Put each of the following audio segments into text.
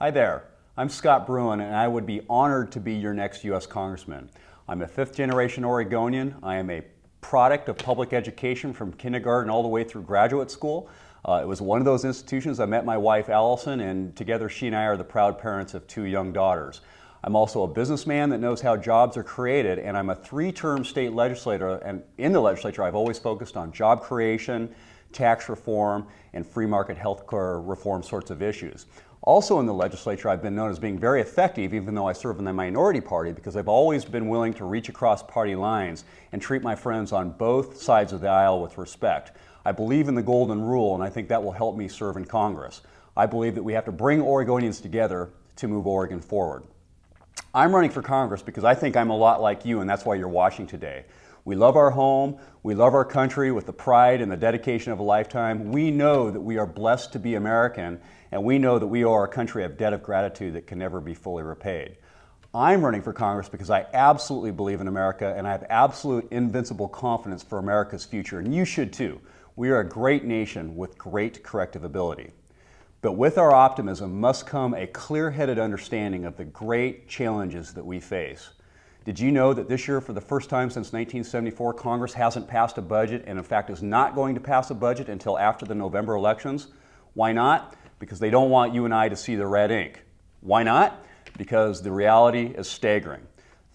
Hi there, I'm Scott Bruun, and I would be honored to be your next U.S. Congressman. I'm a fifth-generation Oregonian. I am a product of public education from kindergarten all the way through graduate school. It was one of those institutions I met my wife Allison, and together she and I are the proud parents of 2 young daughters. I'm also a businessman that knows how jobs are created, and I'm a 3-term state legislator, and in the legislature I've always focused on job creation, tax reform, and free market health care reform sorts of issues. Also in the legislature, I've been known as being very effective, even though I serve in the minority party, because I've always been willing to reach across party lines and treat my friends on both sides of the aisle with respect. I believe in the golden rule, and I think that will help me serve in Congress. I believe that we have to bring Oregonians together to move Oregon forward. I'm running for Congress because I think I'm a lot like you, and that's why you're watching today. We love our home, we love our country with the pride and the dedication of a lifetime. We know that we are blessed to be American, and we know that we owe our country a debt of gratitude that can never be fully repaid. I'm running for Congress because I absolutely believe in America, and I have absolute invincible confidence for America's future, and you should too. We are a great nation with great corrective ability. But with our optimism must come a clear-headed understanding of the great challenges that we face. Did you know that this year, for the first time since 1974, Congress hasn't passed a budget, and in fact is not going to pass a budget until after the November elections? Why not? Because they don't want you and I to see the red ink. Why not? Because the reality is staggering.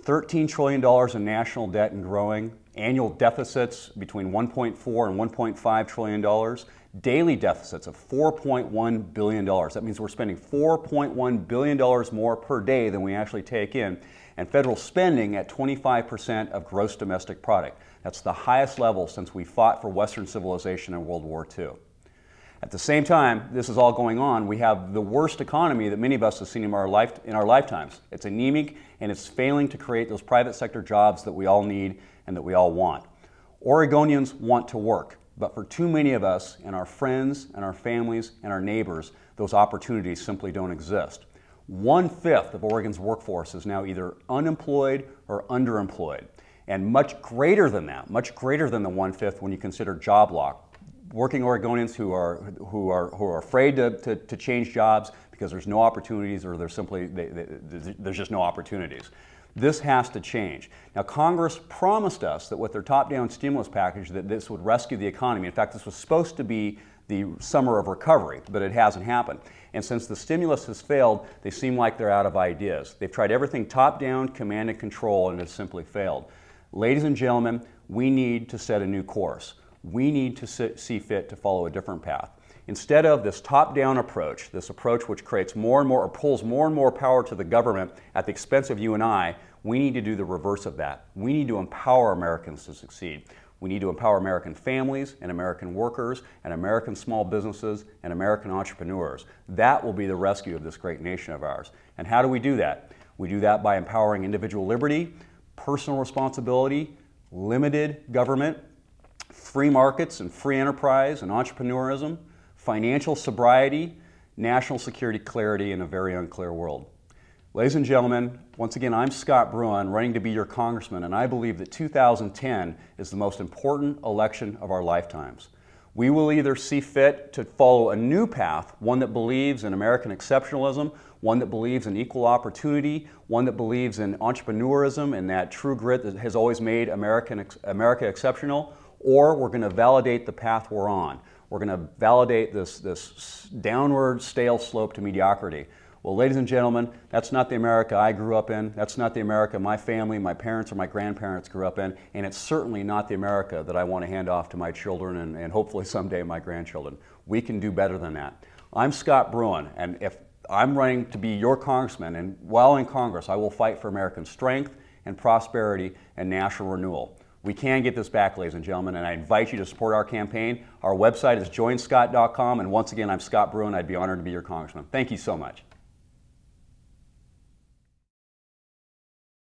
$13 trillion in national debt and growing, annual deficits between $1.4 and $1.5 trillion, daily deficits of $4.1 billion. That means we're spending $4.1 billion more per day than we actually take in, and federal spending at 25% of gross domestic product. That's the highest level since we fought for Western civilization in World War II. At the same time, this is all going on, we have the worst economy that many of us have seen in our lifetimes. It's anemic, and it's failing to create those private sector jobs that we all need and that we all want. Oregonians want to work, but for too many of us and our friends and our families and our neighbors, those opportunities simply don't exist. 1/5 of Oregon's workforce is now either unemployed or underemployed, and much greater than that, much greater than the 1/5 when you consider job loss. Working Oregonians who are afraid to change jobs because there's no opportunities, or there's just no opportunities. This has to change. Now, Congress promised us that with their top-down stimulus package that this would rescue the economy. In fact, this was supposed to be the summer of recovery, but it hasn't happened. And since the stimulus has failed, they seem like they're out of ideas. They've tried everything top-down, command and control, and it has simply failed. Ladies and gentlemen, we need to set a new course. We need to see fit to follow a different path. Instead of this top-down approach, this approach which creates more and more, or pulls more and more power to the government at the expense of you and I, we need to do the reverse of that. We need to empower Americans to succeed. We need to empower American families and American workers and American small businesses and American entrepreneurs. That will be the rescue of this great nation of ours. And how do we do that? We do that by empowering individual liberty, personal responsibility, limited government, free markets and free enterprise and entrepreneurism, financial sobriety, national security clarity in a very unclear world. Ladies and gentlemen, once again, I'm Scott Bruun, running to be your congressman, and I believe that 2010 is the most important election of our lifetimes. We will either see fit to follow a new path, one that believes in American exceptionalism, one that believes in equal opportunity, one that believes in entrepreneurism and that true grit that has always made America exceptional, or we're going to validate the path we're on. We're going to validate this downward, stale slope to mediocrity. Well, ladies and gentlemen, that's not the America I grew up in. That's not the America my family, my parents, or my grandparents grew up in. And it's certainly not the America that I want to hand off to my children and hopefully someday my grandchildren. We can do better than that. I'm Scott Bruun, and if I'm running to be your congressman, and while in Congress, I will fight for American strength and prosperity and national renewal. We can get this back, ladies and gentlemen, and I invite you to support our campaign. Our website is joinscott.com, and once again, I'm Scott Bruun. I'd be honored to be your congressman. Thank you so much.